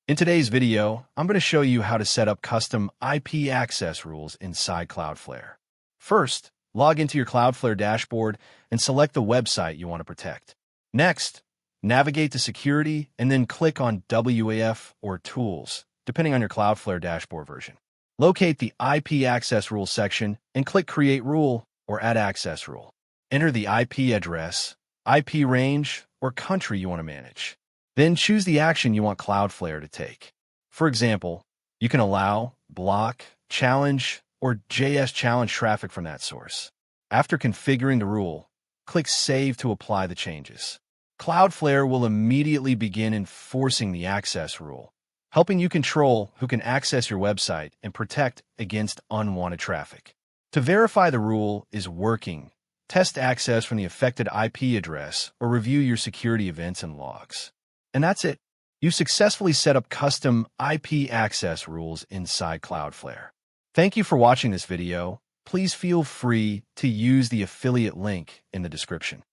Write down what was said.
In today's video, I'm going to show you how to set up custom IP access rules inside Cloudflare. First, log into your Cloudflare dashboard and select the website you want to protect. Next, navigate to Security and then click on WAF or Tools, depending on your Cloudflare dashboard version. Locate the IP access rules section and click Create Rule or Add Access Rule. Enter the IP address, IP range, or country you want to manage. Then choose the action you want Cloudflare to take. For example, you can allow, block, challenge, or JS challenge traffic from that source. After configuring the rule, click Save to apply the changes. Cloudflare will immediately begin enforcing the access rule, helping you control who can access your website and protect against unwanted traffic. To verify the rule is working, test access from the affected IP address or review your security events and logs. And that's it. You've successfully set up custom IP access rules inside Cloudflare. Thank you for watching this video. Please feel free to use the affiliate link in the description.